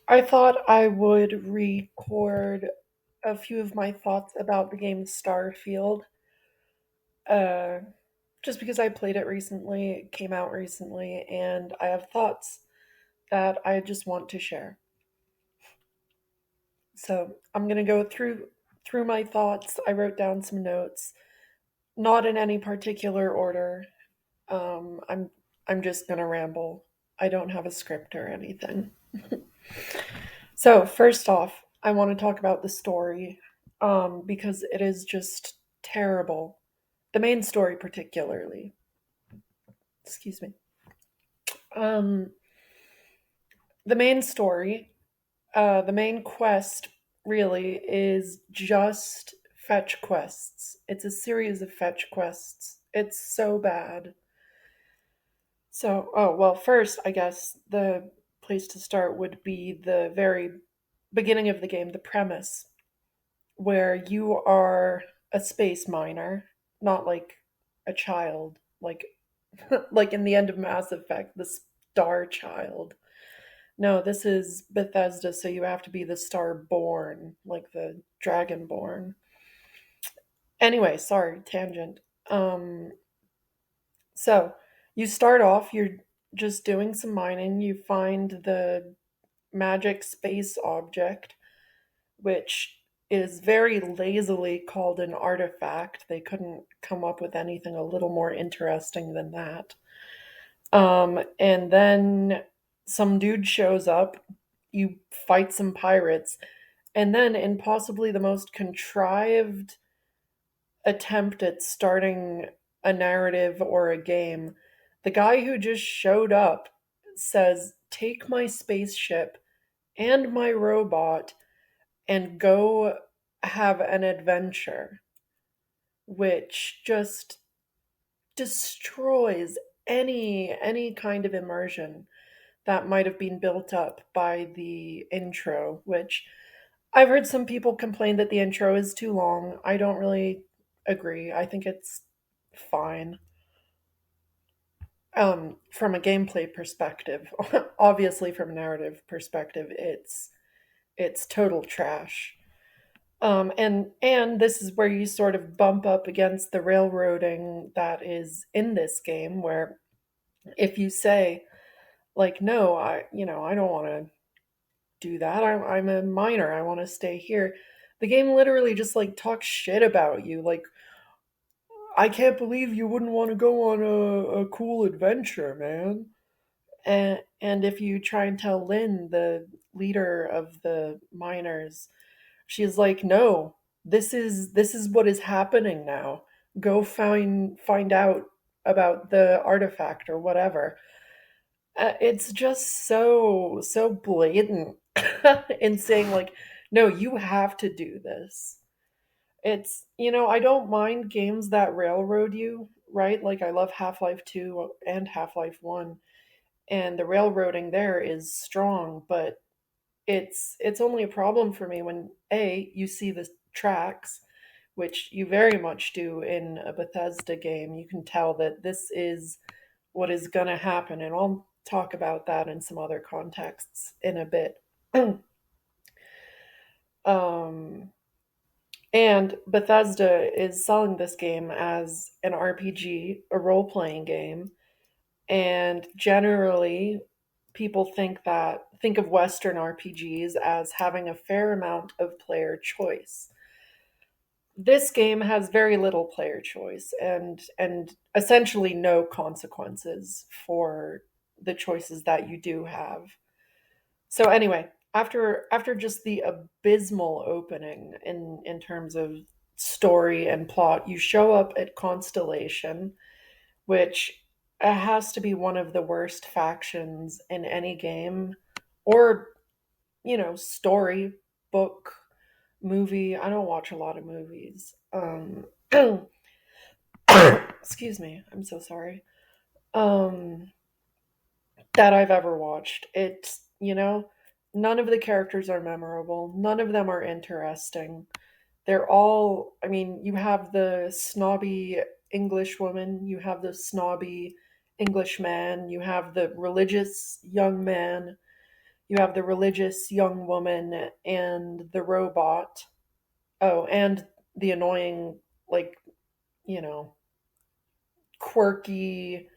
I thought I would record a few of my thoughts about the game Starfield. Uh, just because I played it recently, it came out recently, and I have thoughts that I just want to share. So I'm gonna go through my thoughts. I wrote down some notes, not in any particular order. I'm just gonna ramble. I don't have a script or anything. So first off, I want to talk about the story, because it is just terrible. The main story, particularly. Excuse me. Um, the main story, the main quest, really is just fetch quests. It's a series of fetch quests. It's so bad. So, oh well. First, I guess the place to start would be the very beginning of the game, the premise where you are a space miner, not like a child, like like in the end of Mass Effect, the Star Child. No, this is Bethesda, so you have to be the Star Born, like the Dragonborn. Anyway, sorry, tangent. Um, so you start off, you're just doing some mining. You find the magic space object, which is very lazily called an artifact. They couldn't come up with anything a little more interesting than that. And then some dude shows up, you fight some pirates, and then, in possibly the most contrived attempt at starting a narrative or a game, the guy who just showed up says, "Take my spaceship and my robot and go have an adventure," which just destroys any kind of immersion that might have been built up by the intro, which I've heard some people complain that the intro is too long. I don't really agree. I think it's fine. From a gameplay perspective, obviously from a narrative perspective, it's total trash. And this is where you sort of bump up against the railroading that is in this game, where if you say like, "No, I don't want to do that. I'm a minor. I want to stay here," the game literally just like talks shit about you. Like, I can't believe you wouldn't want to go on a cool adventure, man. And if you try and tell Lynn, the leader of the miners, she's like, "No, this is what is happening now. Go find out about the artifact or whatever." It's just so blatant in saying like, "No, you have to do this." I don't mind games that railroad you, right? Like I love Half-Life 2 and Half-Life 1, and the railroading there is strong, but it's only a problem for me when A, you see the tracks, which you very much do in a Bethesda game. You can tell that this is what is going to happen, and I'll talk about that in some other contexts in a bit. um, and Bethesda is selling this game as an RPG, a role playing game, and generally people think of Western RPGs as having a fair amount of player choice. This game has very little player choice and essentially no consequences for the choices that you do have. So anyway, after just the abysmal opening in terms of story and plot, you show up at Constellation, which has to be one of the worst factions in any game or, story, book, movie. I don't watch a lot of movies. Excuse me. I'm so sorry. Um, that I've ever watched. None of the characters are memorable. None of them are interesting. They're all, I mean, you have the snobby English woman, you have the snobby English man, you have the religious young man, You have the religious young woman and the robot. Oh, and the annoying, like, you know, quirky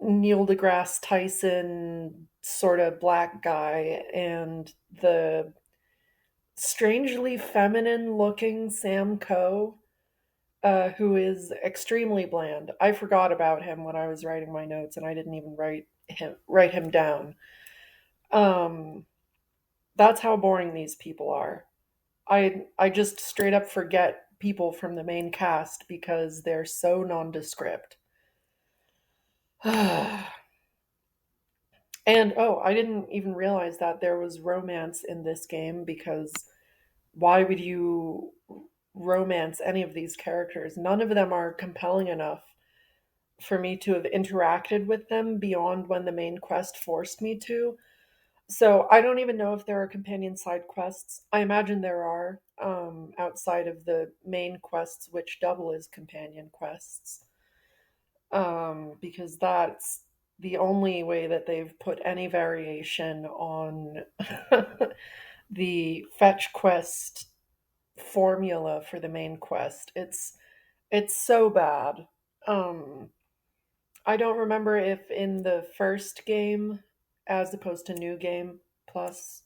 Neil deGrasse Tyson sort of black guy, and the strangely feminine looking Sam Coe, who is extremely bland. I forgot about him when I was writing my notes, and I didn't even write him down. Um, that's how boring these people are. I just straight up forget people from the main cast because they're so nondescript. And oh, I didn't even realize that there was romance in this game, because why would you romance any of these characters? None of them are compelling enough for me to have interacted with them beyond when the main quest forced me to. So I don't even know if there are companion side quests. I imagine there are, outside of the main quests, which double as companion quests, because that's the only way that they've put any variation on the fetch quest formula for the main quest. It's so bad. Um, I don't remember if in the first game, as opposed to New Game Plus,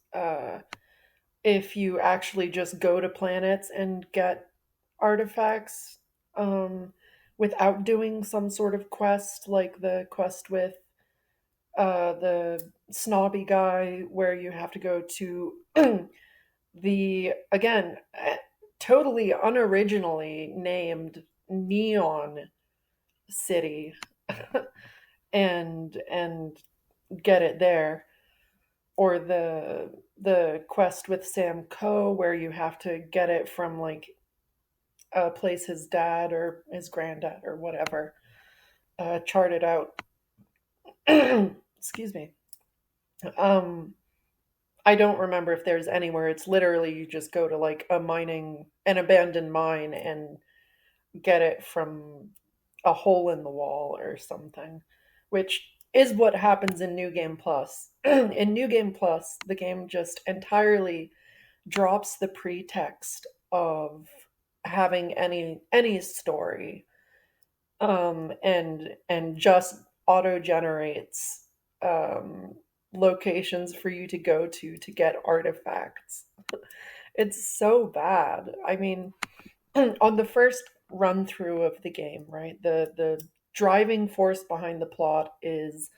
if you actually just go to planets and get artifacts, um, without doing some sort of quest, like the quest with the snobby guy, where you have to go to the, again, totally unoriginally named Neon City, and get it there, or the quest with Sam Coe, where you have to get it from like a place his dad or his granddad or whatever charted out. Excuse me. Um, I don't remember if there's anywhere. It's literally you just go to like an abandoned mine, and get it from a hole in the wall or something, which is what happens in New Game Plus. In New Game Plus, the game just entirely drops the pretext of having any story, and just auto generates, um, locations for you to go to get artifacts. It's so bad. I mean, on the first run through of the game, right? The driving force behind the plot is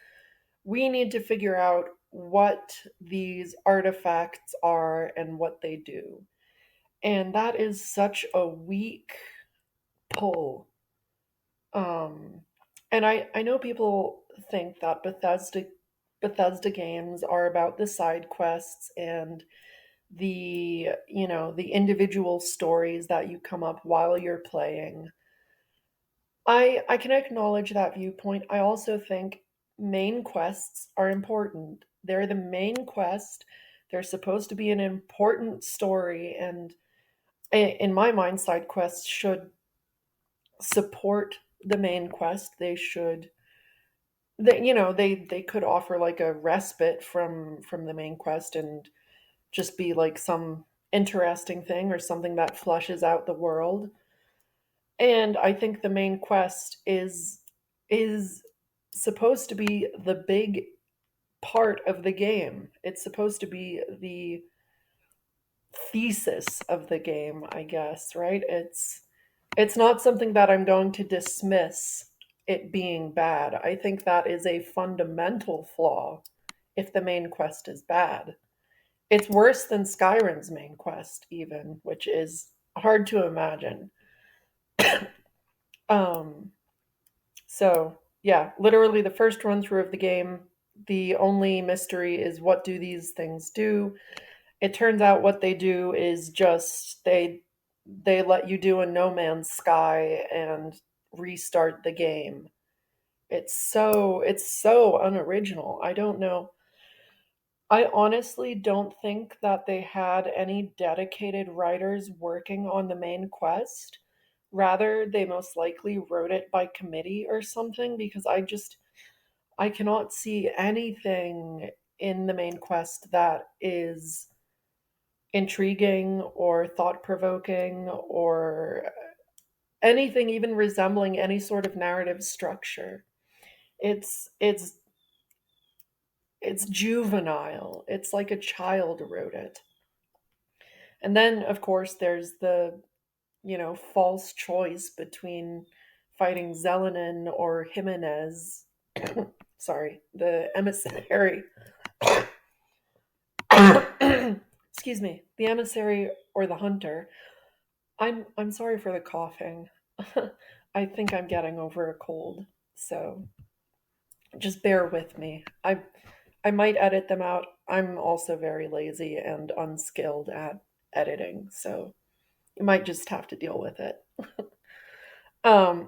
we need to figure out what these artifacts are and what they do. And that is such a weak pull. Um, and I know people think that Bethesda games are about the side quests and the individual stories that you come up while you're playing. I can acknowledge that viewpoint. I also think main quests are important. They're the main quest. They're supposed to be an important story, and in my mind, side quests should support the main quest. They could offer like a respite from the main quest, and just be like some interesting thing or something that flushes out the world. And I think the main quest is supposed to be the big part of the game. It's supposed to be the thesis of the game, I guess, right? It's not something that I'm going to dismiss it being bad. I think that is a fundamental flaw if the main quest is bad. It's worse than Skyrim's main quest, even, which is hard to imagine. Um, so, yeah, literally the first run through of the game, the only mystery is what do these things do? It turns out what they do is just they let you do a No Man's Sky and restart the game. It's so unoriginal. I don't know. I honestly don't think that they had any dedicated writers working on the main quest. Rather, they most likely wrote it by committee or something, because I cannot see anything in the main quest that is intriguing or thought provoking or anything even resembling any sort of narrative structure. It's it's it's juvenile. It's like a child wrote it. And then of course there's the, false choice between fighting Zelenin or Jimenez. Sorry, the emissary. Excuse me, the emissary or the hunter. I'm sorry for the coughing. I think I'm getting over a cold, so just bear with me. I might edit them out. I'm also very lazy and unskilled at editing, so you might just have to deal with it.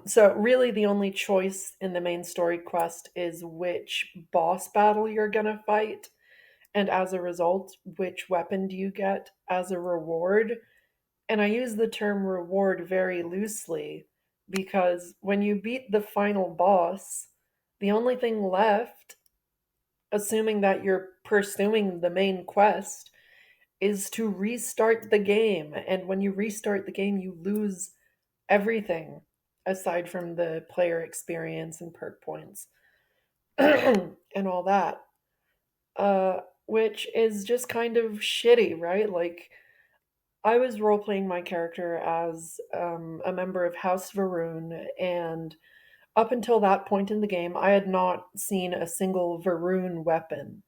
So really the only choice in the main story quest is which boss battle you're gonna fight, and as a result, which weapon do you get as a reward. And I use the term reward very loosely because when you beat the final boss, the only thing left, assuming that you're pursuing the main quest, is to restart the game. And when you restart the game, you lose everything aside from the player experience and perk points and all that. Which is just kind of shitty, right? Like, I was role playing my character as a member of House Varoon, and up until that point in the game, I had not seen a single Varoon weapon,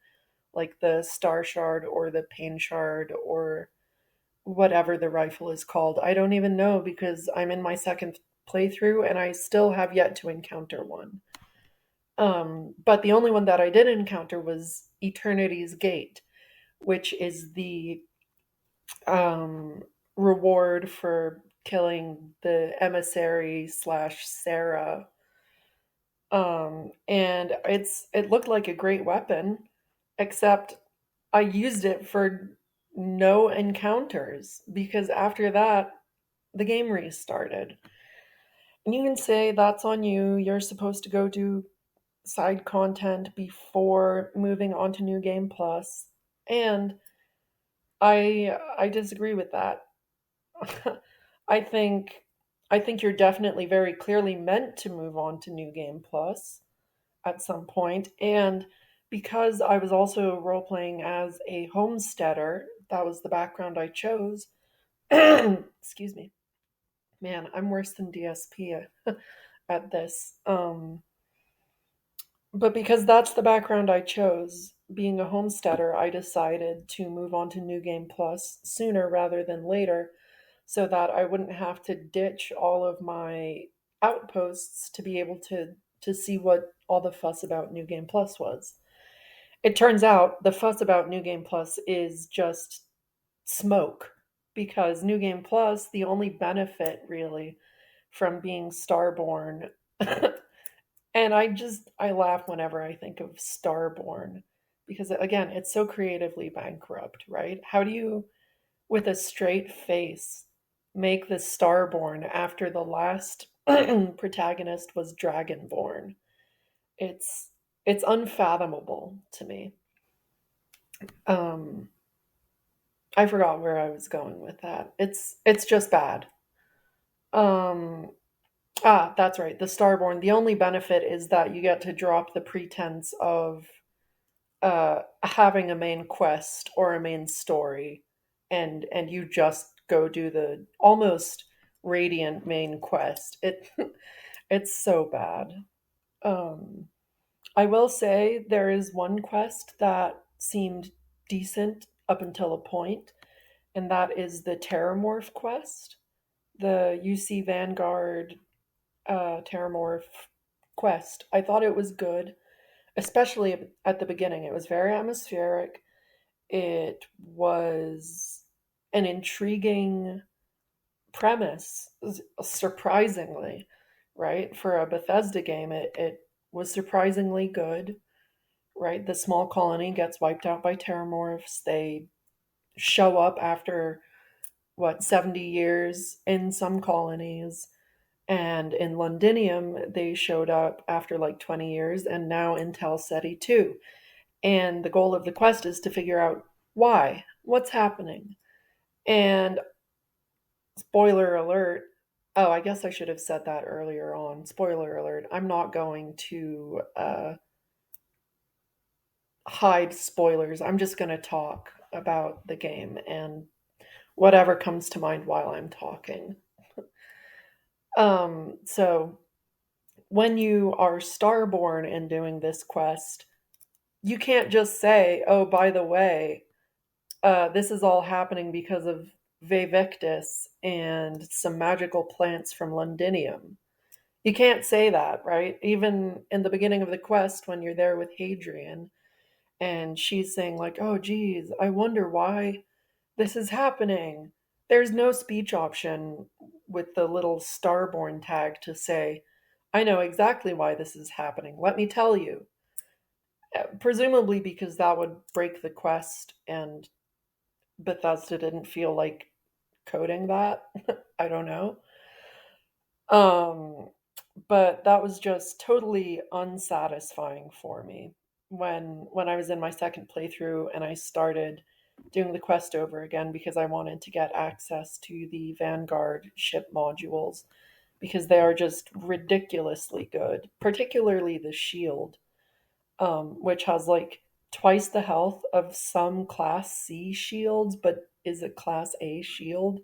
like the Star Shard or the Pain Shard or whatever the rifle is called. I don't even know because I'm in my second playthrough and I still have yet to encounter one. But the only one that I did encounter was Eternity's Gate, which is the um, reward for killing the emissary slash Sarah. And it looked like a great weapon, except I used it for no encounters because after that the game restarted. And you can say that's on you. You're supposed to go do side content before moving on to New Game Plus. And I disagree with that. I think I think you're definitely very clearly meant to move on to New Game Plus at some point. And because I was also role playing as a homesteader, that was the background I chose. Excuse me. Man, I'm worse than DSP at this. But because that's the background I chose, being a homesteader, I decided to move on to New Game Plus sooner rather than later so that I wouldn't have to ditch all of my outposts to be able to see what all the fuss about New Game Plus was. It turns out the fuss about New Game Plus is just smoke because New Game Plus, the only benefit really from being Starborn, and I laugh whenever I think of Starborn because again, it's so creatively bankrupt, right? How do you with a straight face make the Starborn after the last protagonist was Dragonborn? It's it's unfathomable to me. Um I forgot where I was going with that. It's just bad. Um that's right. The Starborn. The only benefit is that you get to drop the pretense of having a main quest or a main story, and you just go do the almost radiant main quest. It's so bad. Um, I will say there is one quest that seemed decent up until a point, and that is the Terramorph quest, the UC Vanguard Terramorph quest. I thought it was good, especially at the beginning. It was very atmospheric. It was an intriguing premise, surprisingly, right? For a Bethesda game, it was surprisingly good, right? The small colony gets wiped out by terramorphs. They show up after, what, 70 years in some colonies. And in Londinium, they showed up after like 20 years, and now in Tel Ceti too. And the goal of the quest is to figure out why, what's happening. And spoiler alert, oh, I guess I should have said that earlier on. Spoiler alert, I'm not going to hide spoilers. I'm just going to talk about the game and whatever comes to mind while I'm talking. So when you are starborn and doing this quest, you can't just say, "Oh, by the way, this is all happening because of Vivectus and some magical plants from Londinium." You can't say that, right? Even in the beginning of the quest, when you're there with Hadrian, and she's saying like, "Oh, geez, I wonder why this is happening." There's no speech option with the little starborn tag to say, "I know exactly why this is happening. Let me tell you." Presumably because that would break the quest, and Bethesda didn't feel like coding that. I don't know. Um, but that was just totally unsatisfying for me when I was in my second playthrough and I started doing the quest over again because I wanted to get access to the Vanguard ship modules because they are just ridiculously good, particularly the shield, which has like twice the health of some class C shields, but is a class A shield.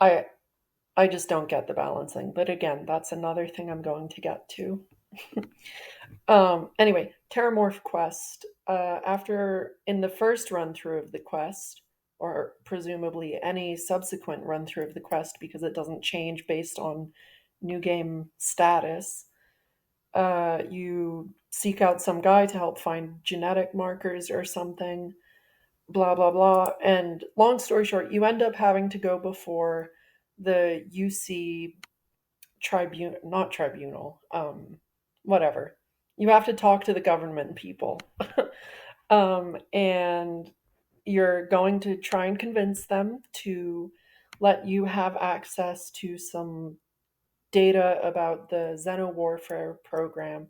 I I just don't get the balancing, but again, that's another thing I'm going to get to. Anyway, Terramorph Quest. After in the first run through of the quest, or presumably any subsequent run through of the quest, because it doesn't change based on new game status, you seek out some guy to help find genetic markers or something. Blah blah blah. And long story short, you end up having to go before the UC tribunal, not tribunal, whatever. You have to talk to the government people. And you're going to try and convince them to let you have access to some data about the Xeno warfare program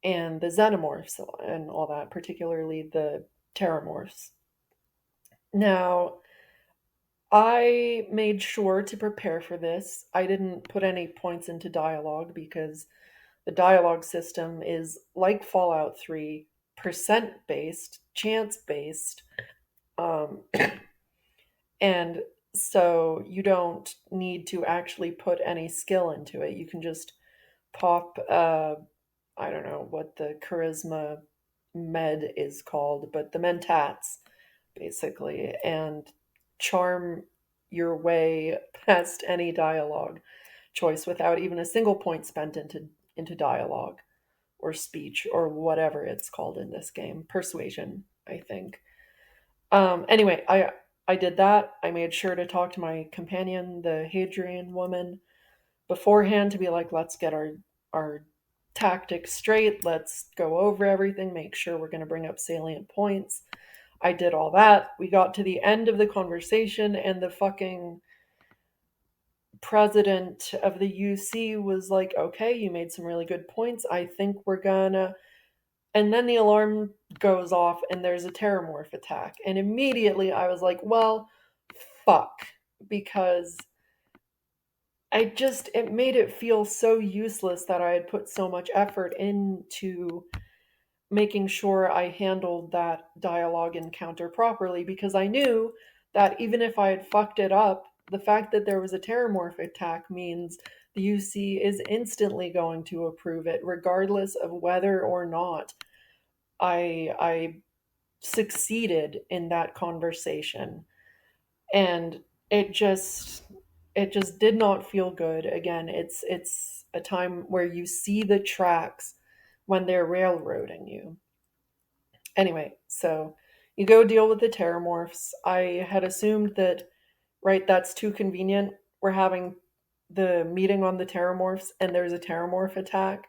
and the xenomorphs and all that, particularly the terramorphs. Now, I made sure to prepare for this. I didn't put any points into dialogue because the dialogue system is like Fallout 3, percent based, chance based, um, and so you don't need to actually put any skill into it. You can just pop, I don't know what the charisma med is called, but the mentats, basically, and charm your way past any dialogue choice without even a single point spent into dialogue or speech or whatever it's called in this game. Persuasion, I think. Anyway, I did that. I made sure to talk to my companion, the Hadrian woman, beforehand to be like, let's get our tactics straight. Let's go over everything. Make sure we're going to bring up salient points. I did all that. We got to the end of the conversation, and the fucking president of the UC was like, okay, you made some really good points. I think we're gonna. And then the alarm goes off, and there's a terramorph attack. And immediately I was like, well, fuck. Because it made it feel so useless that I had put so much effort into making sure I handled that dialogue encounter properly because I knew that even if I had fucked it up, the fact that there was a terramorph attack means the UC is instantly going to approve it, regardless of whether or not I succeeded in that conversation. And it just it just did not feel good. Again, it's a time where you see the tracks when they're railroading you. Anyway, so you go deal with the terramorphs. I had assumed that, right, that's too convenient. We're having the meeting on the terramorphs and there's a terramorph attack.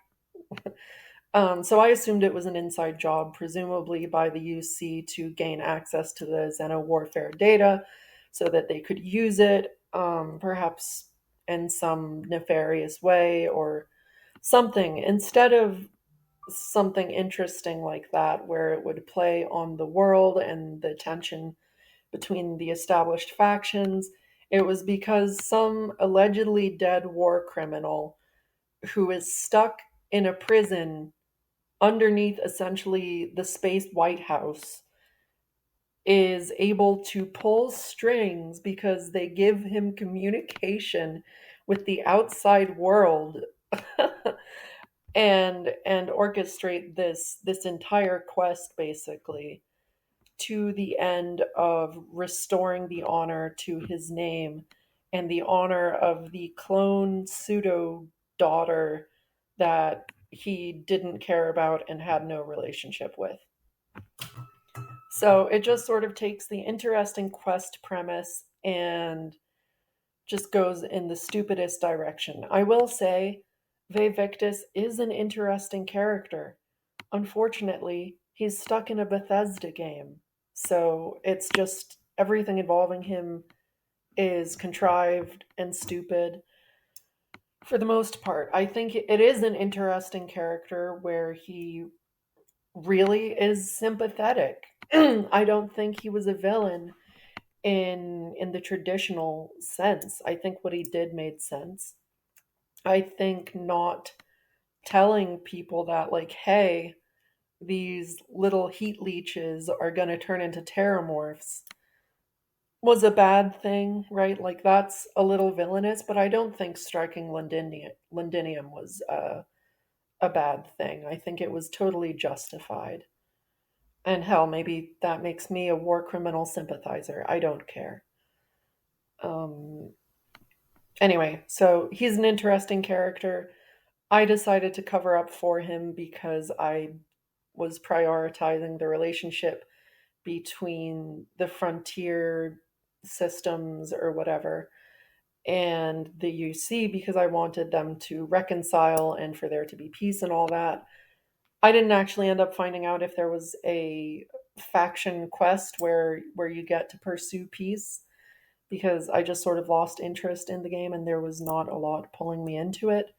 So I assumed it was an inside job, presumably by the UC to gain access to the Xeno warfare data so that they could use it, perhaps in some nefarious way or something. Instead of something interesting like that, where it would play on the world and the tension between the established factions. It was because some allegedly dead war criminal who is stuck in a prison underneath essentially the space White House is able to pull strings because they give him communication with the outside world and orchestrate this entire quest basically to the end of restoring the honor to his name and the honor of the clone pseudo daughter that he didn't care about and had no relationship with. So it just sort of takes the interesting quest premise and just goes in the stupidest direction. I will say, Ve Victus is an interesting character. Unfortunately, he's stuck in a Bethesda game. So it's just everything involving him is contrived and stupid for the most part. I think it is an interesting character where he really is sympathetic. I don't think he was a villain in the traditional sense. I think what he did made sense. I think not telling people that, like, hey, these little heat leeches are going to turn into terramorphs was a bad thing, right? Like, that's a little villainous, but I don't think striking Londinium was a bad thing. I think it was totally justified. And hell, maybe that makes me a war criminal sympathizer. I don't care. Um, anyway, so he's an interesting character. I decided to cover up for him because I was prioritizing the relationship between the frontier systems or whatever and the UC because I wanted them to reconcile and for there to be peace and all that. I didn't actually end up finding out if there was a faction quest where you get to pursue peace because I just sort of lost interest in the game and there was not a lot pulling me into it.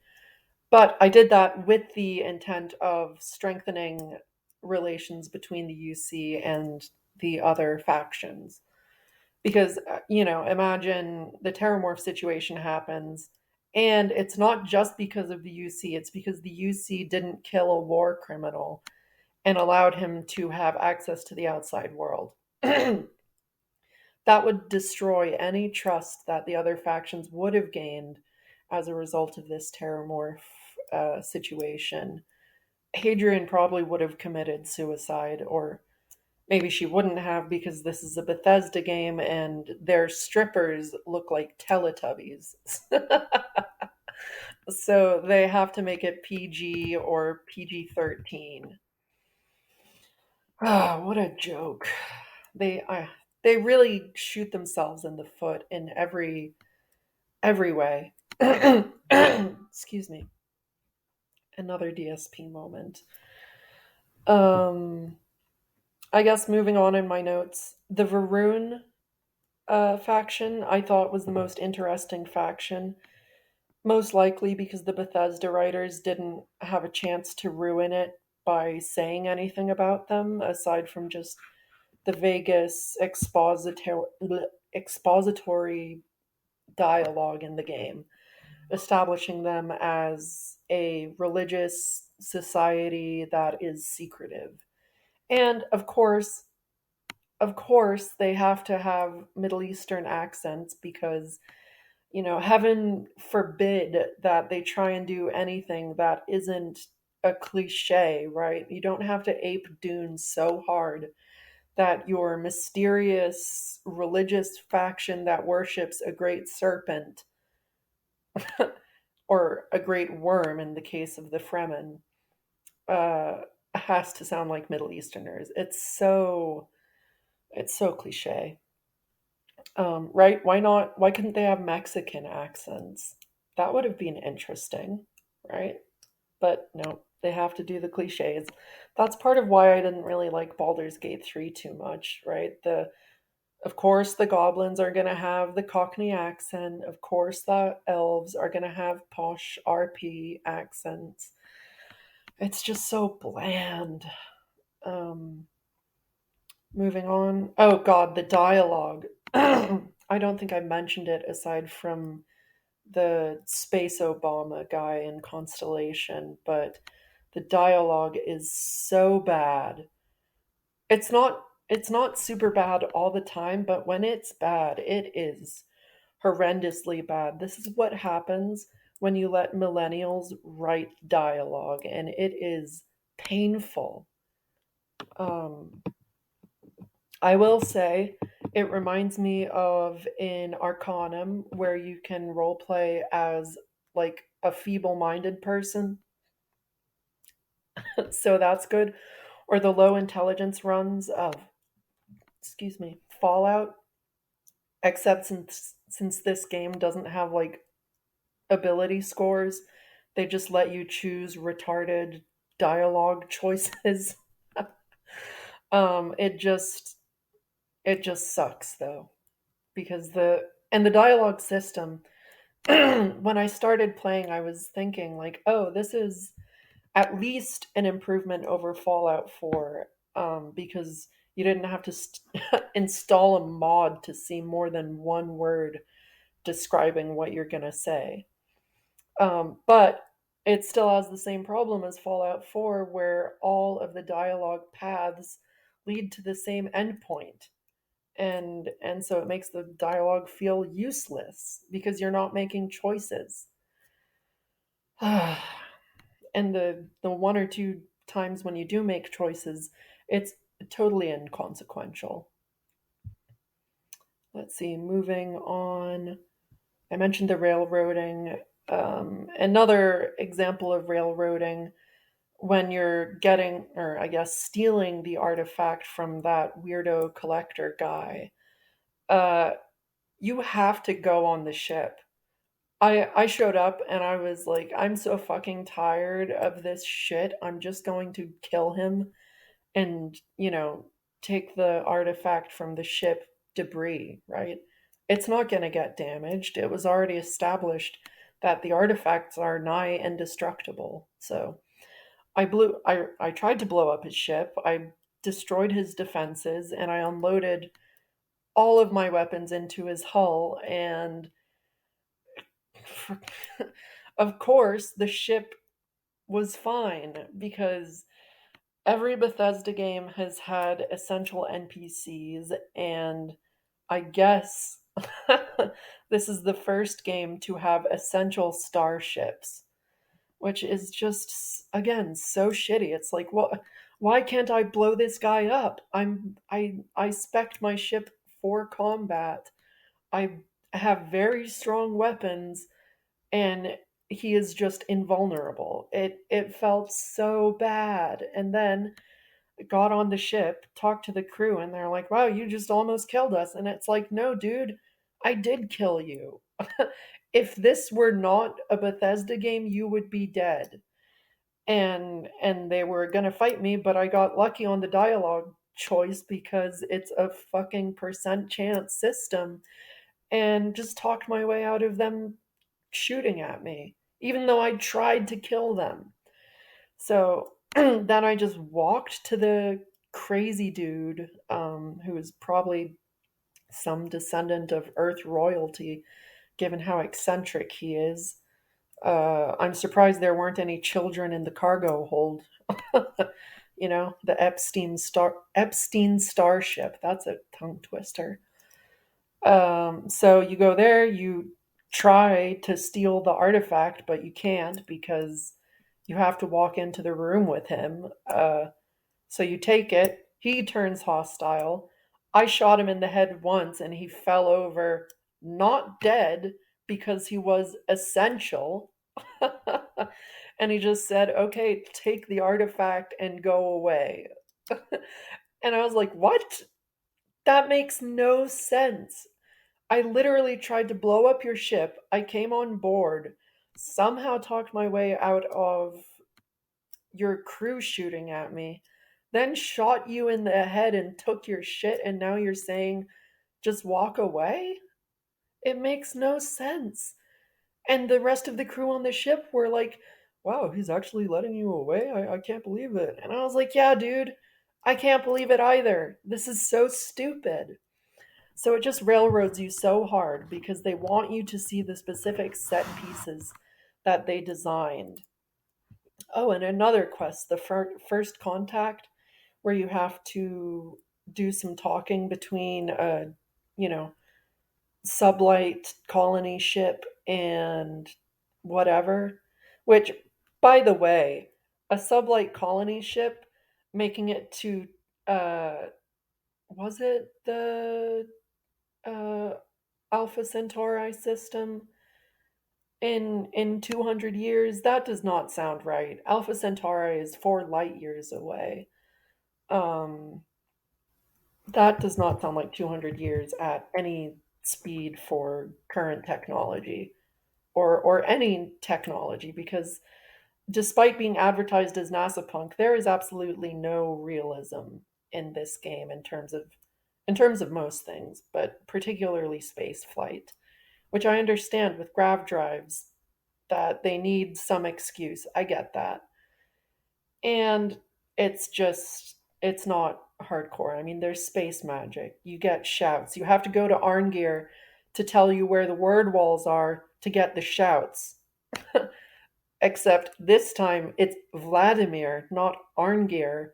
But I did that with the intent of strengthening relations between the UC and the other factions. Because, imagine the Terramorph situation happens, and it's not just because of the UC, it's because the UC didn't kill a war criminal and allowed him to have access to the outside world. That would destroy any trust that the other factions would have gained as a result of this Terramorph situation. Hadrian probably would have committed suicide, or maybe she wouldn't have because this is a Bethesda game and their strippers look like Teletubbies. So they have to make it PG or PG-13. Ah, what a joke. They really shoot themselves in the foot in every way. Excuse me. Another DSP moment. Um I guess moving on in my notes, the Varun faction I thought was the most interesting faction, most likely because the Bethesda writers didn't have a chance to ruin it by saying anything about them aside from just the Vegas expository dialogue in the game, establishing them as a religious society that is secretive. And of course, they have to have Middle Eastern accents because, heaven forbid that they try and do anything that isn't a cliche, right? You don't have to ape Dune so hard that your mysterious religious faction that worships a great serpent or a great worm in the case of the Fremen uh, has to sound like Middle Easterners. It's so cliche. Right? Why not? Why couldn't they have Mexican accents? That would have been interesting, right? But no, they have to do the cliches. That's part of why I didn't really like Baldur's Gate 3 too much, right? Of course the goblins are going to have the Cockney accent. Of course the elves are going to have posh RP accents. It's just so bland. Um, Moving on. Oh God, the dialogue. I don't think I mentioned it aside from the Space Obama guy in Constellation, but the dialogue is so bad. It's not super bad all the time, but when it's bad, it is horrendously bad. This is what happens when you let millennials write dialogue, and it is painful. Um, I will say it reminds me of in Arcanum where you can roleplay as like a feeble-minded person. So that's good. Or the low intelligence runs of, excuse me, Fallout, except since this game doesn't have like ability scores, they just let you choose retarded dialogue choices. It just sucks though because the dialogue system when I started playing, I was thinking like, oh, this is at least an improvement over Fallout 4, because you didn't have to install a mod to see more than one word describing what you're gonna say. But it still has the same problem as Fallout 4, where all of the dialogue paths lead to the same endpoint. And so it makes the dialogue feel useless because you're not making choices. And the one or two times when you do make choices, it's totally inconsequential. Let's see, moving on. I mentioned the railroading. Another example of railroading when you're getting, or I guess stealing the artifact from that weirdo collector guy. Uh, you have to go on the ship. I showed up and I was like, I'm so fucking tired of this shit. I'm just going to kill him and, take the artifact from the ship debris, right? It's not going to get damaged. It was already established that the artifacts are nigh indestructible. So I tried to blow up his ship. I destroyed his defenses and I unloaded all of my weapons into his hull and of course the ship was fine because every Bethesda game has had essential NPCs, and I guess this is the first game to have essential starships, which is just again so shitty. It's like, well, why can't I blow this guy up? I spec'd my ship for combat. I have very strong weapons and he is just invulnerable. It felt so bad. And then got on the ship, talked to the crew, and they're like, "Wow, you just almost killed us." And it's like, "No, dude, I did kill you. If this were not a Bethesda game, you would be dead." And they were going to fight me, but I got lucky on the dialogue choice because it's a fucking percent chance system and just talked my way out of them shooting at me, even though I tried to kill them. So then I just walked to the crazy dude, who is probably some descendant of Earth royalty, given how eccentric he is. I'm surprised there weren't any children in the cargo hold. The Epstein starship. That's a tongue twister. So you go there, you try to steal the artifact, but you can't because you have to walk into the room with him. So you take it, he turns hostile. I shot him in the head once and he fell over, not dead because he was essential. And he just said, "Okay, take the artifact and go away." And I was like, "What? That makes no sense. I literally tried to blow up your ship. I came on board, somehow talked my way out of your crew shooting at me, then shot you in the head and took your shit, and now you're saying just walk away? It makes no sense." And the rest of the crew on the ship were like, wow, he's actually letting you away? I can't believe it. And I was like, yeah, dude, I can't believe it either. This is so stupid. So it just railroads you so hard because they want you to see the specific set pieces that they designed. Oh, and another quest, the first contact, where you have to do some talking between a, you know, sublight colony ship and whatever. Which, by the way, a sublight colony ship making it to, uh, was it the uh, Alpha Centauri system in 200 years? That does not sound right. Alpha Centauri is 4 light years away. Um, that does not sound like 200 years at any speed for current technology, or any technology, because despite being advertised as NASA punk, there is absolutely no realism in this game in terms of most things, but particularly space flight, which I understand with grav drives that they need some excuse. I get that. And it's not hardcore. I mean, there's space magic. You get shouts. You have to go to Arngeir to tell you where the word walls are to get the shouts. Except this time it's Vladimir, not Arngeir,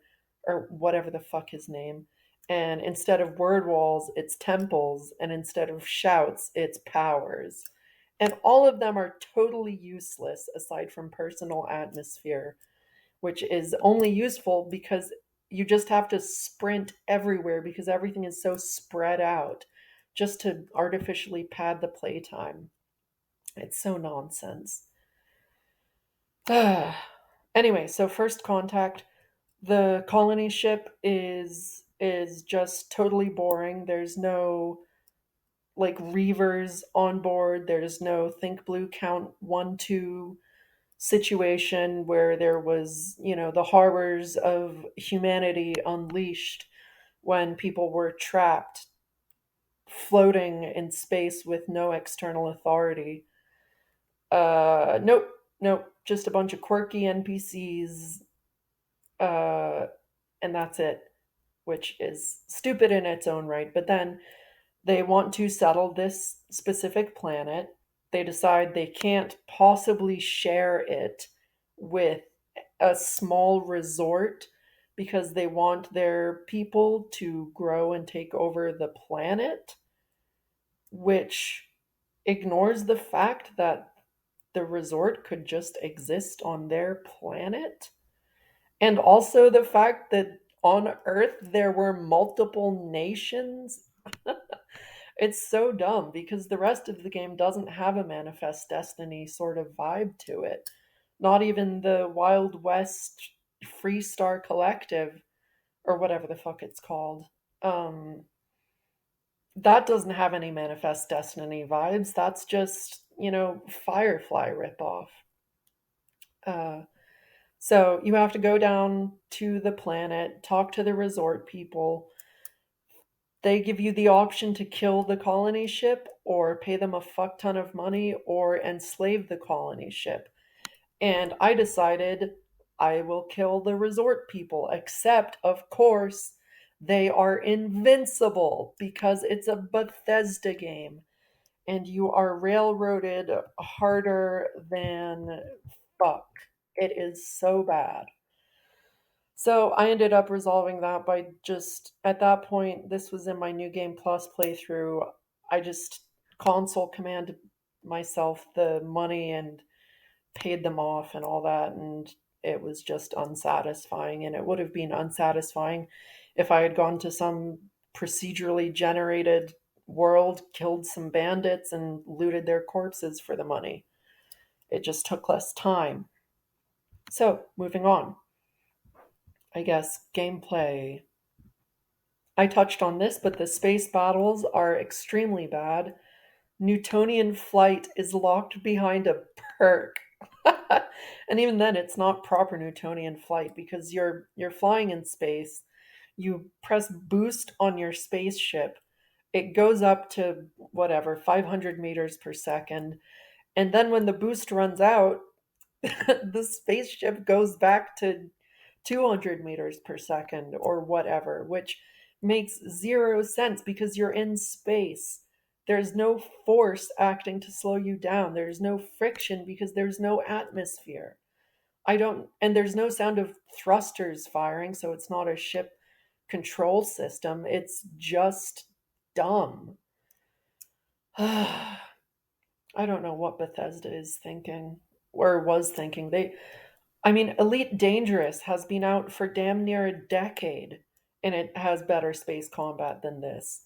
or whatever the fuck his name. And instead of word walls, it's temples, and instead of shouts, it's powers. And all of them are totally useless aside from personal atmosphere, which is only useful because you just have to sprint everywhere because everything is so spread out just to artificially pad the playtime. It's so nonsense. Anyway, so first contact, the colony ship is just totally boring. There's no like reavers on board. There's no think blue count 1 2 situation where there was, the horrors of humanity unleashed when people were trapped floating in space with no external authority. Nope, nope, just a bunch of quirky NPCs, uh, and that's it, which is stupid in its own right. But then they want to settle this specific planet. They decide they can't possibly share it with a small resort because they want their people to grow and take over the planet, which ignores the fact that the resort could just exist on their planet. And also the fact that on Earth there were multiple nations. It's so dumb because the rest of the game doesn't have a Manifest Destiny sort of vibe to it. Not even the Wild West Freestar Collective, or whatever the fuck it's called. Um, that doesn't have any Manifest Destiny vibes. That's just, Firefly ripoff. Uh, so you have to go down to the planet, talk to the resort people. They give you the option to kill the colony ship or pay them a fuck ton of money or enslave the colony ship. And I decided I will kill the resort people, except, of course, they are invincible because it's a Bethesda game and you are railroaded harder than fuck. It is so bad. So I ended up resolving that by just, at that point, this was in my New Game Plus playthrough. I just console commanded myself the money and paid them off and all that. And it was just unsatisfying. And it would have been unsatisfying if I had gone to some procedurally generated world, killed some bandits, and looted their corpses for the money. It just took less time. So, moving on. I guess gameplay. I touched on this, but the space battles are extremely bad. Newtonian flight is locked behind a perk. And even then it's not proper Newtonian flight because you're flying in space. You press boost on your spaceship. It goes up to whatever, 500 meters per second. And then when the boost runs out, The spaceship goes back to 200 meters per second or whatever, which makes zero sense because you're in space. There's no force acting to slow you down. There's no friction because there's no atmosphere. I don't, and there's no sound of thrusters firing, so it's not a ship control system. It's just dumb. I don't know what Bethesda is thinking or was thinking. I mean, Elite Dangerous has been out for damn near a decade and it has better space combat than this.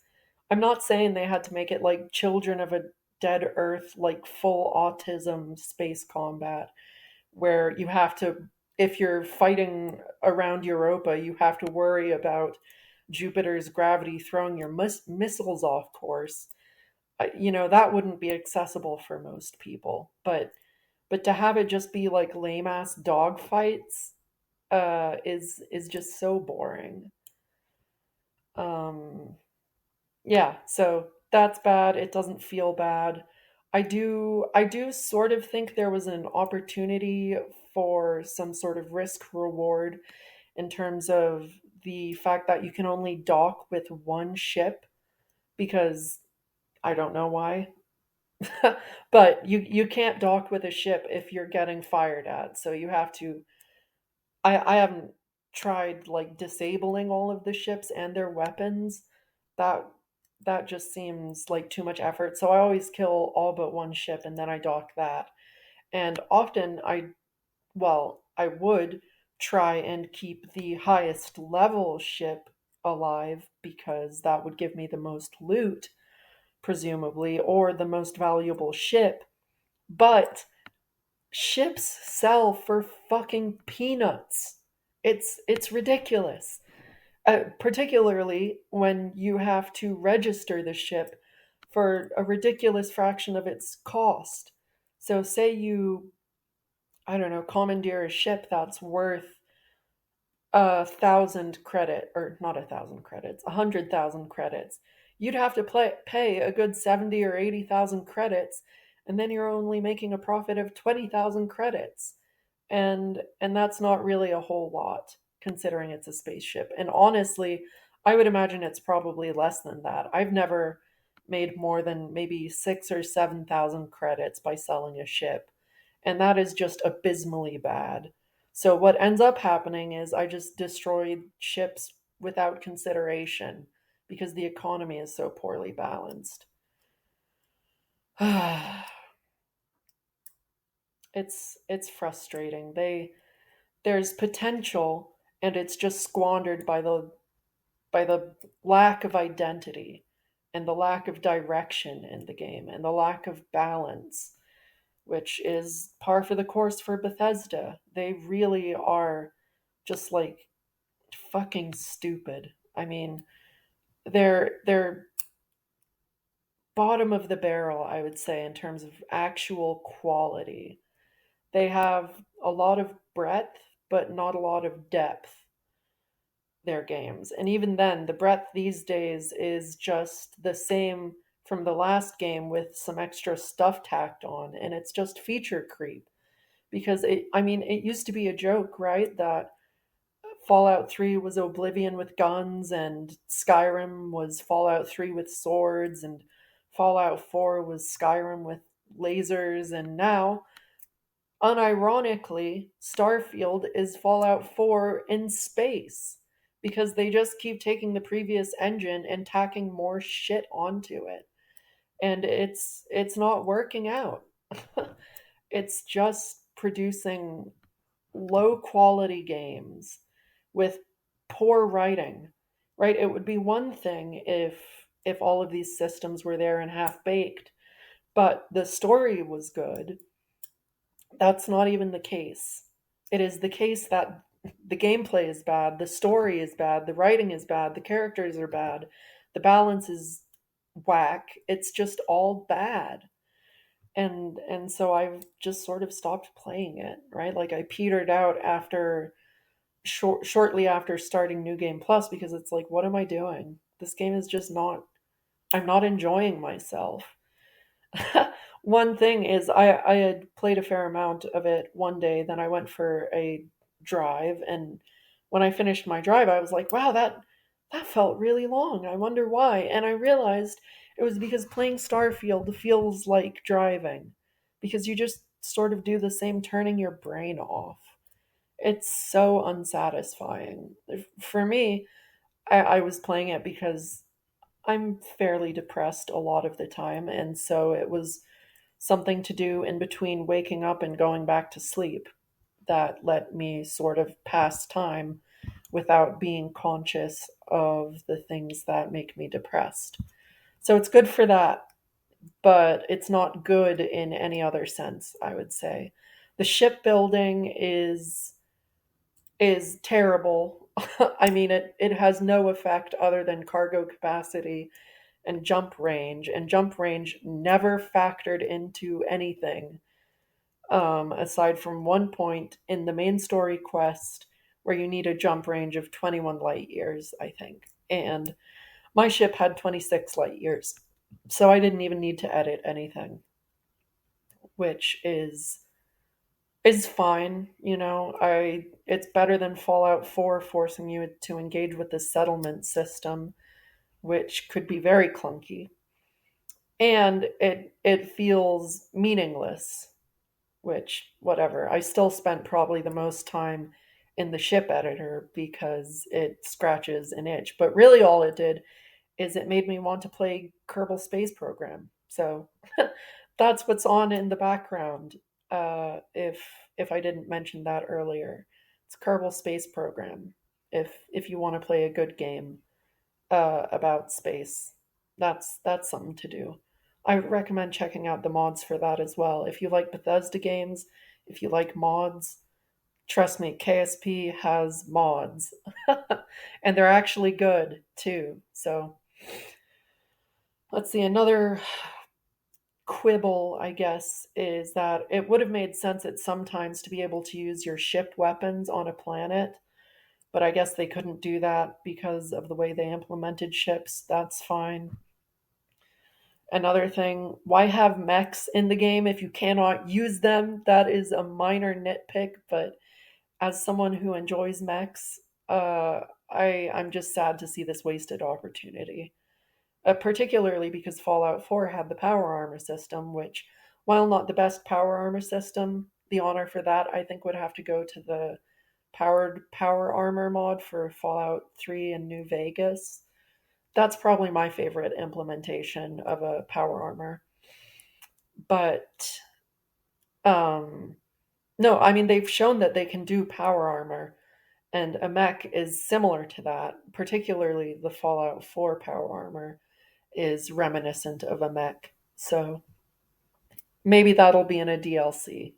I'm not saying they had to make it like Children of a Dead Earth, like full autism space combat, where you have to, if you're fighting around Europa, you have to worry about Jupiter's gravity throwing your missiles off course. That wouldn't be accessible for most people. But to have it just be like lame ass dog fights is just so boring. Um, yeah, so that's bad. It doesn't feel bad. I do sort of think there was an opportunity for some sort of risk reward in terms of the fact that you can only dock with one ship because I don't know why. But you can't dock with a ship if you're getting fired at. So you have to I haven't tried like disabling all of the ships and their weapons. That that just seems like too much effort. So I always kill all but one ship and then I dock that. And often I would try and keep the highest level ship alive because that would give me the most loot, presumably, or the most valuable ship. But ships sell for fucking peanuts. It's ridiculous. Particularly when you have to register the ship for a ridiculous fraction of its cost. So say you, I don't know, commandeer a ship that's worth 1,000 credit, or not 1,000 credits, 100,000 credits. You'd have to pay a good 70 or 80,000 credits, and then you're only making a profit of 20,000 credits. And that's not really a whole lot considering it's a spaceship. And honestly, I would imagine it's probably less than that. I've never made more than maybe 6 or 7,000 credits by selling a ship, and that is just abysmally bad. So what ends up happening is I just destroy ships without consideration because the economy is so poorly balanced. It's frustrating. There's potential and it's just squandered by the lack of identity and the lack of direction in the game and the lack of balance, which is par for the course for Bethesda. They really are just like fucking stupid. I mean, they're bottom of the barrel, I would say, in terms of actual quality. They have a lot of breadth, but not a lot of depth, their games. And even then, the breadth these days is just the same from the last game with some extra stuff tacked on, and it's just feature creep. Because I mean, it used to be a joke, right? That Fallout 3 was Oblivion with guns, and Skyrim was Fallout 3 with swords, and Fallout 4 was Skyrim with lasers, and now unironically, Starfield is Fallout 4 in space because they just keep taking the previous engine and tacking more shit onto it. And it's not working out. It's just producing low quality games with poor writing. Right? It would be one thing if all of these systems were there and half baked, but the story was good. That's not even the case. It is the case that the gameplay is bad, the story is bad, the writing is bad, the characters are bad, the balance is whack. It's just all bad. And so I've just sort of stopped playing it, right? Like I petered out after shortly after starting New Game Plus because it's like what am I doing? This game is just not I'm not enjoying myself. One thing is, I had played a fair amount of it one day, then I went for a drive, and when I finished my drive, I was like, wow, that felt really long. I wonder why. And I realized it was because playing Starfield feels like driving, because you just sort of do the same turning your brain off. It's so unsatisfying. For me, I was playing it because I'm fairly depressed a lot of the time, and so it was something to do in between waking up and going back to sleep that let me sort of pass time without being conscious of the things that make me depressed. So it's good for that, but it's not good in any other sense, I would say. The shipbuilding is terrible. I mean, it has no effect other than cargo capacity and jump range never factored into anything, aside from one point in the main story quest where you need a jump range of 21 light years, I think. And my ship had 26 light years, so I didn't even need to edit anything, which is fine. I it's better than Fallout 4 forcing you to engage with the settlement system, which could be very clunky. And it feels meaningless, which whatever. I still spent probably the most time in the ship editor because it scratches an itch. But really all it did is it made me want to play Kerbal Space Program. So that's what's on in the background. If I didn't mention that earlier, it's Kerbal Space Program. If you want to play a good game about space, that's something to do. I would recommend checking out the mods for that as well. If you like Bethesda games, if you like mods, trust me, KSP has mods. And they're actually good too. So let's see, another quibble, I guess, is that it would have made sense at some times to be able to use your ship weapons on a planet, but I guess they couldn't do that because of the way they implemented ships. That's fine. Another thing, why have mechs in the game if you cannot use them? That is a minor nitpick, but as someone who enjoys mechs, I'm just sad to see this wasted opportunity. Particularly because Fallout 4 had the power armor system, which, while not the best power armor system, the honor for that I think would have to go to the powered power armor mod for Fallout 3 and New Vegas. That's probably my favorite implementation of a power armor. But um, no, I mean, they've shown that they can do power armor, and a mech is similar to that, particularly the Fallout 4 power armor is reminiscent of a mech. So maybe that'll be in a DLC.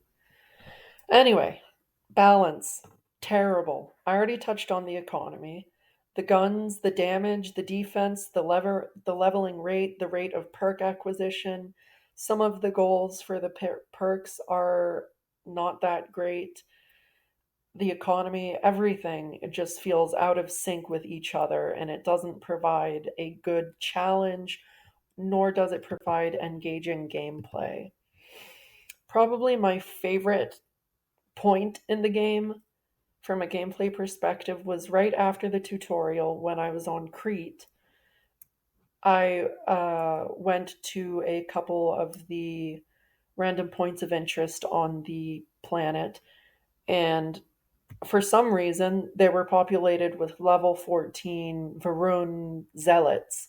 Anyway, balance. Terrible. I already touched on the economy. The guns, the damage, the defense, the leveling rate, the rate of perk acquisition. Some of the goals for the perks are not that great. The economy, everything, it just feels out of sync with each other, and it doesn't provide a good challenge, nor does it provide engaging gameplay. Probably my favorite point in the game from a gameplay perspective was right after the tutorial when I was on Crete. I went to a couple of the random points of interest on the planet, and for some reason, they were populated with level 14 Varun zealots,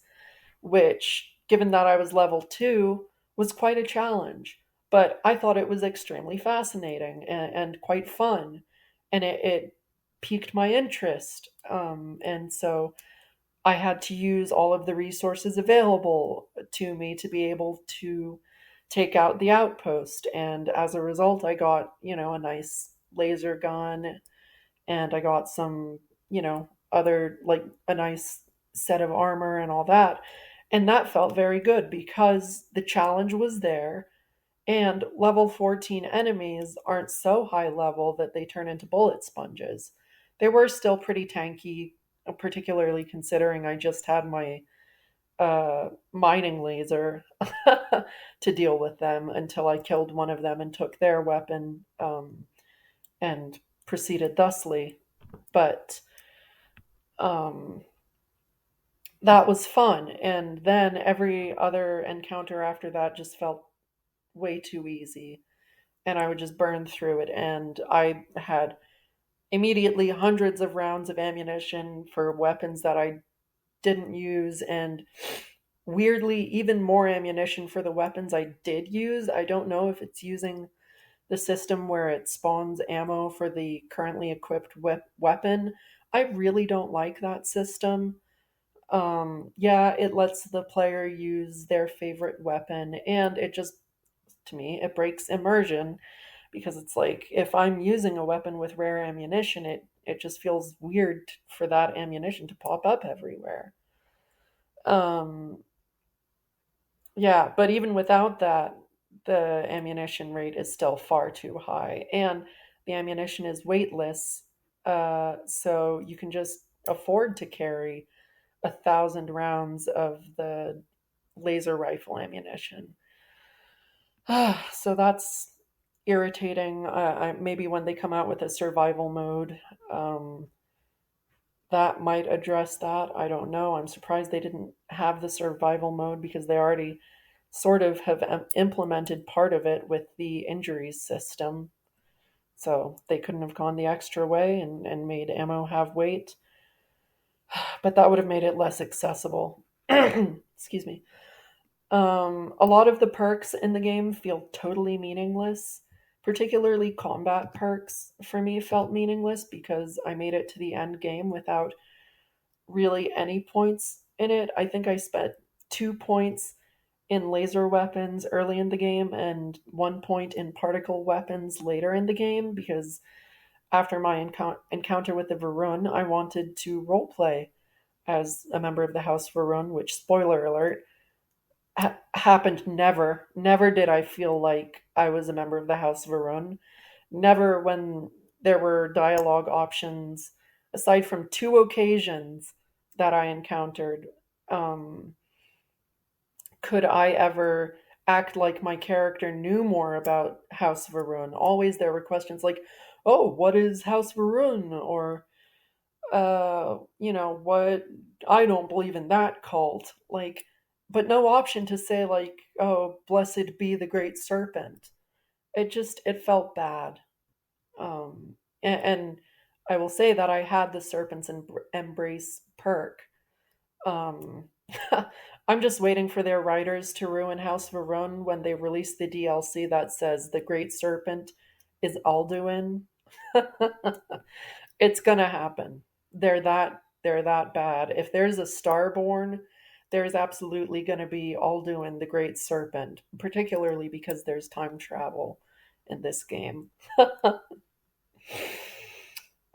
which, given that I was level 2, was quite a challenge. But I thought it was extremely fascinating and quite fun, and it piqued my interest. And so I had to use all of the resources available to me to be able to take out the outpost. And as a result, I got, a nice laser gun, and I got some, other, like a nice set of armor and all that. And that felt very good because the challenge was there, and level 14 enemies aren't so high level that they turn into bullet sponges. They were still pretty tanky, particularly considering I just had my mining laser to deal with them until I killed one of them and took their weapon, and proceeded thusly. But um, that was fun. And then every other encounter after that just felt way too easy. And I would just burn through it. And I had immediately hundreds of rounds of ammunition for weapons that I didn't use, and weirdly, even more ammunition for the weapons I did use. I don't know if it's using the system where it spawns ammo for the currently equipped weapon. I really don't like that system. Yeah, it lets the player use their favorite weapon, and it just, to me, it breaks immersion because it's like if I'm using a weapon with rare ammunition, it just feels weird for that ammunition to pop up everywhere. Um, yeah, but even without that, the ammunition rate is still far too high, and the ammunition is weightless, so you can just afford to carry 1,000 rounds of the laser rifle ammunition. So that's irritating. Maybe when they come out with a survival mode, um, that might address that. I don't know. I'm surprised they didn't have the survival mode because they already sort of have implemented part of it with the injuries system. So they couldn't have gone the extra way and made ammo have weight, but that would have made it less accessible. Excuse me. A lot of the perks in the game feel totally meaningless. Particularly combat perks for me felt meaningless because I made it to the end game without really any points in it. I think I spent 2 points in laser weapons early in the game and 1 point in particle weapons later in the game because after my encounter with the Varun, I wanted to roleplay as a member of the House Varun, which, spoiler alert, happened never. Never did I feel like I was a member of the House Varun. Never when there were dialogue options, aside from two occasions that I encountered, um, could I ever act like my character knew more about House Varun. Always there were questions like, oh, what is House Varun? Or, what, I don't believe in that cult. Like, but no option to say, like, oh, blessed be the great serpent. It felt bad. And I will say that I had the serpent's embrace perk. Um, I'm just waiting for their writers to ruin House Varun when they release the DLC that says the Great Serpent is Alduin. It's gonna happen. They're that bad. If there's a Starborn, there's absolutely gonna be Alduin, the Great Serpent, particularly because there's time travel in this game.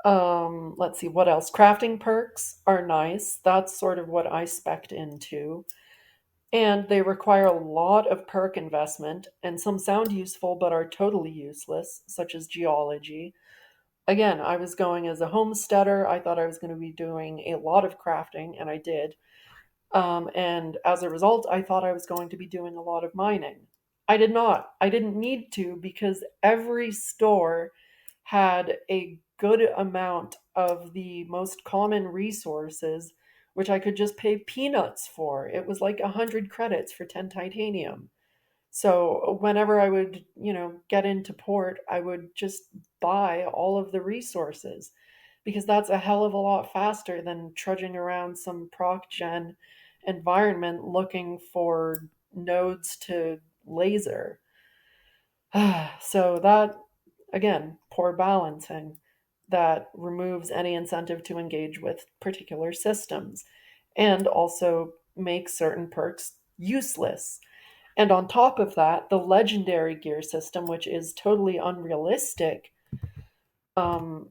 Let's see what else. Crafting perks are nice. That's sort of what I spec'd into. And they require a lot of perk investment, and some sound useful but are totally useless, such as geology. Again, I was going as a homesteader. I thought I was going to be doing a lot of crafting, and I did. And as a result, I thought I was going to be doing a lot of mining. I did not. I didn't need to because every store had a good amount of the most common resources, which I could just pay peanuts for. It was like 100 credits for 10 titanium. So whenever I would, get into port, I would just buy all of the resources because that's a hell of a lot faster than trudging around some proc gen environment looking for nodes to laser. So that, again, poor balancing that removes any incentive to engage with particular systems and also makes certain perks useless. And on top of that, the legendary gear system, which is totally unrealistic, um,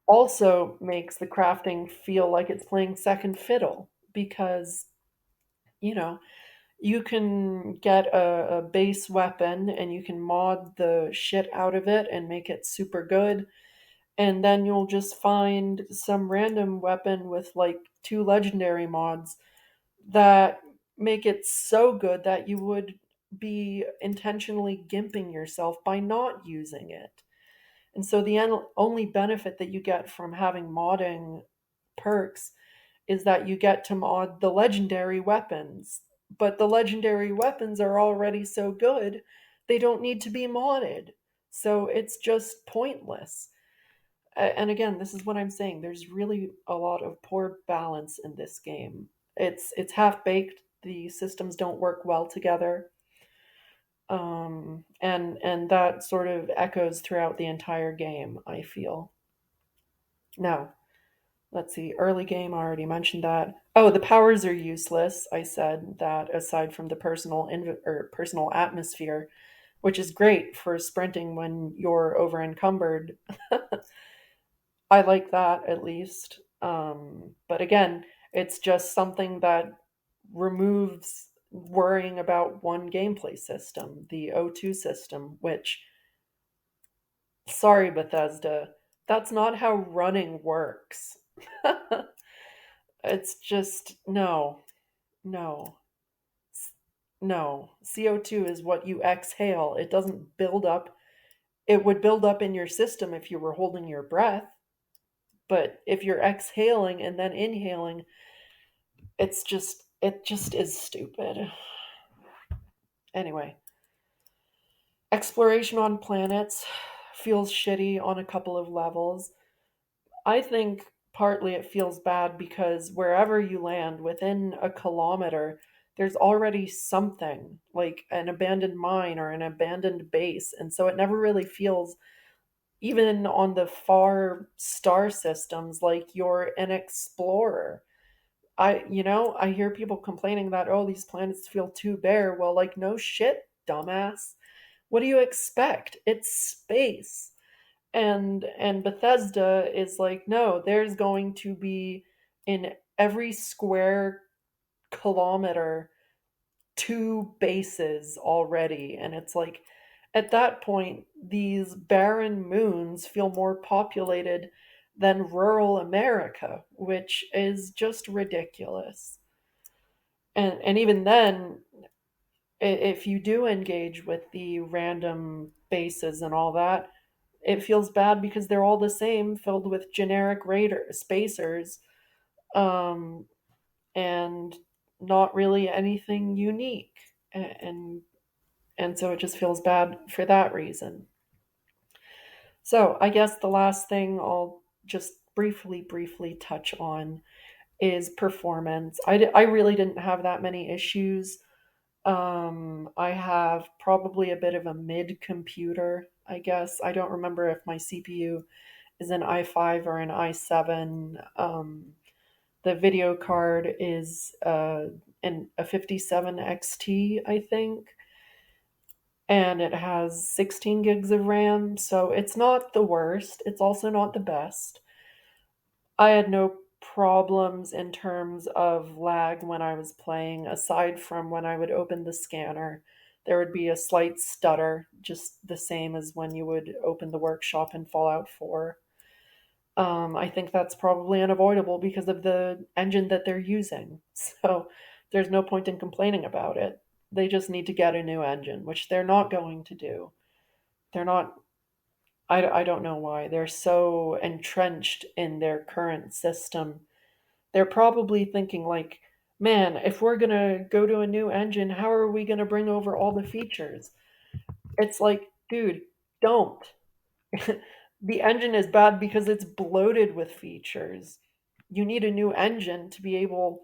also makes the crafting feel like it's playing second fiddle because, you know, you can get a base weapon and you can mod the shit out of it and make it super good. And then you'll just find some random weapon with like two legendary mods that make it so good that you would be intentionally gimping yourself by not using it. And so the only benefit that you get from having modding perks is that you get to mod the legendary weapons. But the legendary weapons are already so good, they don't need to be modded. So it's just pointless. And again, this is what I'm saying. There's really a lot of poor balance in this game. It's half baked. The systems don't work well together, and that sort of echoes throughout the entire game, I feel. Now, let's see. Early game, I already mentioned that. Oh, the powers are useless. I said that aside from the personal atmosphere, which is great for sprinting when you're over encumbered. I like that at least. But again, it's just something that removes worrying about one gameplay system, the O2 system, which, sorry, Bethesda, that's not how running works. It's just, no, no, no. CO2 is what you exhale. It doesn't build up. It would build up in your system if you were holding your breath. But if you're exhaling and then inhaling, it just is stupid. Anyway, exploration on planets feels shitty on a couple of levels. I think partly it feels bad because wherever you land within a kilometer, there's already something like an abandoned mine or an abandoned base. And so it never really feels, even on the far star systems, like you're an explorer. I hear people complaining that, oh, these planets feel too bare. Well, like, no shit, dumbass. What do you expect? It's space. And Bethesda is like, no, there's going to be in every square kilometer two bases already. And it's like, at that point, these barren moons feel more populated than rural America, which is just ridiculous. And even then, if you do engage with the random bases and all that, it feels bad because they're all the same, filled with generic raider spacers, um, and not really anything unique, and so it just feels bad for that reason. So I guess the last thing I'll just briefly touch on is performance. I really didn't have that many issues. I have probably a bit of a mid computer, I guess. I don't remember if my CPU is an i5 or an i7. The video card is a 57 XT, I think, and it has 16 gigs of RAM, so it's not the worst. It's also not the best. I had no problems in terms of lag when I was playing, aside from when I would open the scanner. There would be a slight stutter, just the same as when you would open the workshop in Fallout 4. I think that's probably unavoidable because of the engine that they're using. So there's no point in complaining about it. They just need to get a new engine, which they're not going to do. They're not, I don't know why. They're so entrenched in their current system. They're probably thinking, like, man, if we're going to go to a new engine, how are we going to bring over all the features? It's like, dude, don't. The engine is bad because it's bloated with features. You need a new engine to be able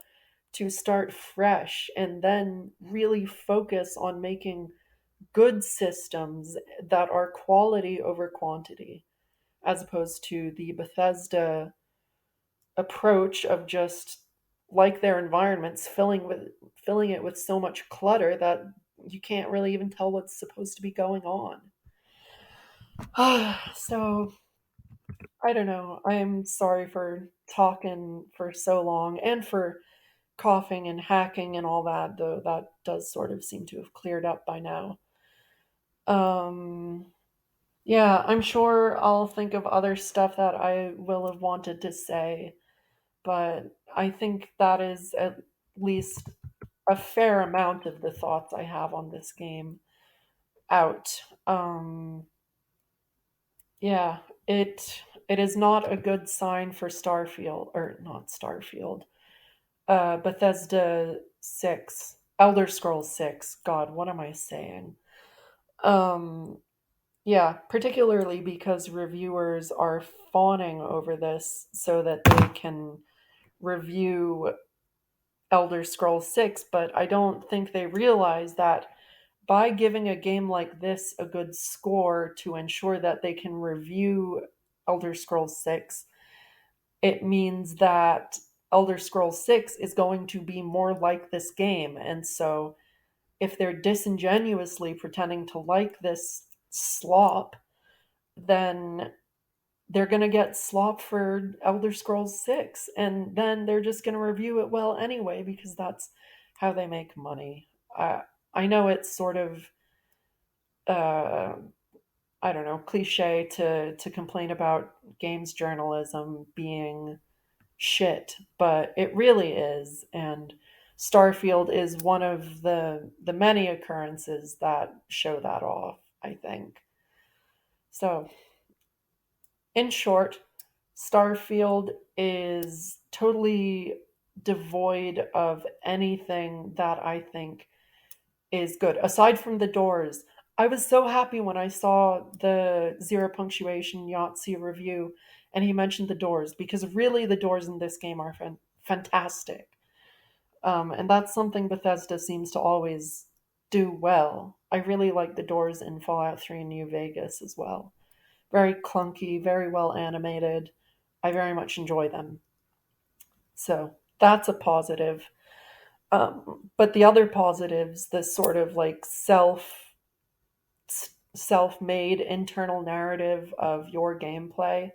to start fresh and then really focus on making good systems that are quality over quantity, as opposed to the Bethesda approach of just, like their environments, filling it with so much clutter that you can't really even tell what's supposed to be going on. So I don't know. I'm sorry for talking for so long and for coughing and hacking and all that, though that does sort of seem to have cleared up by now. Um, yeah, I'm sure I'll think of other stuff that I will have wanted to say, but I think that is at least a fair amount of the thoughts I have on this game out. Yeah, it is not a good sign for Starfield, or not Starfield. Bethesda 6, Elder Scrolls 6. God, what am I saying? Um yeah, particularly because reviewers are fawning over this so that they can review Elder Scrolls 6, but I don't think they realize that by giving a game like this a good score to ensure that they can review Elder Scrolls 6, it means that Elder Scrolls 6 is going to be more like this game. And so if they're disingenuously pretending to like this slop, then they're going to get slop for Elder Scrolls 6, and then they're just going to review it well anyway because that's how they make money. I know it's sort of uh, I don't know, cliche to complain about games journalism being shit, but it really is. And Starfield is one of the many occurrences that show that off, I think. So, in short, Starfield is totally devoid of anything that I think is good. Aside from the doors, I was so happy when I saw the Zero Punctuation Yahtzee review and he mentioned the doors because really the doors in this game are fantastic. And that's something Bethesda seems to always do well. I really like the doors in Fallout 3 and New Vegas as well. Very clunky, very well animated. I very much enjoy them. So that's a positive. But the other positives, this sort of like self-made internal narrative of your gameplay,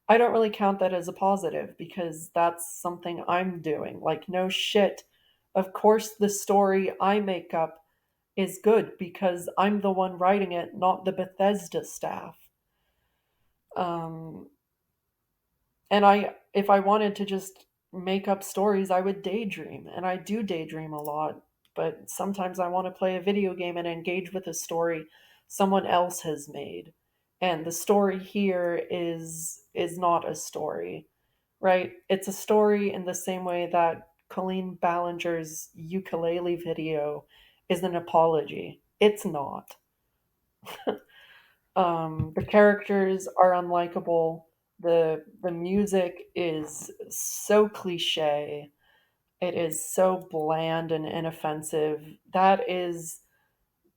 I don't really count that as a positive because that's something I'm doing. Like no shit. Of course the story I make up is good because I'm the one writing it, not the Bethesda staff. Um, and if I wanted to just make up stories, I would daydream, and I do daydream a lot, but sometimes I want to play a video game and engage with a story someone else has made. And the story here is not a story, right? It's a story in the same way that Colleen Ballinger's ukulele video is an apology. It's not. The characters are unlikable. The music is so cliche. It is so bland and inoffensive. That is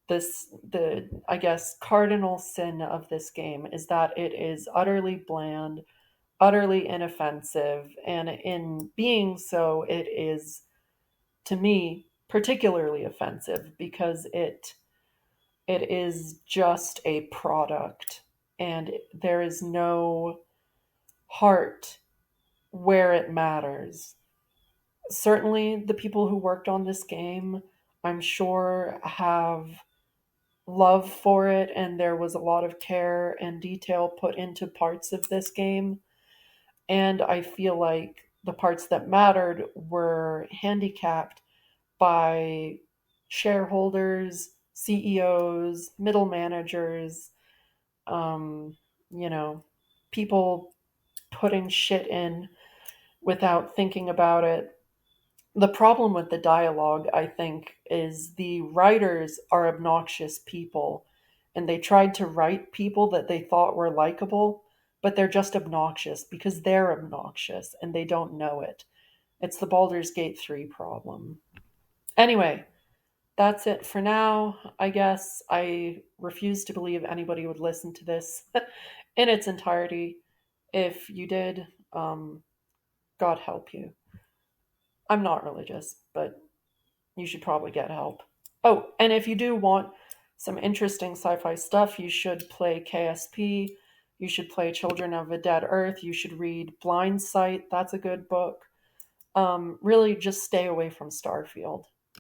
the I guess cardinal sin of this game is that it is utterly bland, utterly inoffensive, and in being so, it is to me particularly offensive because it is just a product and there is no heart where it matters. Certainly, the people who worked on this game, I'm sure, have love for it, and there was a lot of care and detail put into parts of this game. And I feel like the parts that mattered were handicapped by shareholders, CEOs, middle managers, um, you know, people putting shit in without thinking about it. The problem with the dialogue, I think, is the writers are obnoxious people and they tried to write people that they thought were likable, but they're just obnoxious because they're obnoxious and they don't know it. It's the Baldur's Gate 3 problem. Anyway, that's it for now. I guess I refuse to believe anybody would listen to this in its entirety. If you did, God help you. I'm not religious, but you should probably get help. Oh, and if you do want some interesting sci fi stuff, you should play KSP. You should play Children of a Dead Earth. You should read Blind Sight. That's a good book. Really, just stay away from Starfield.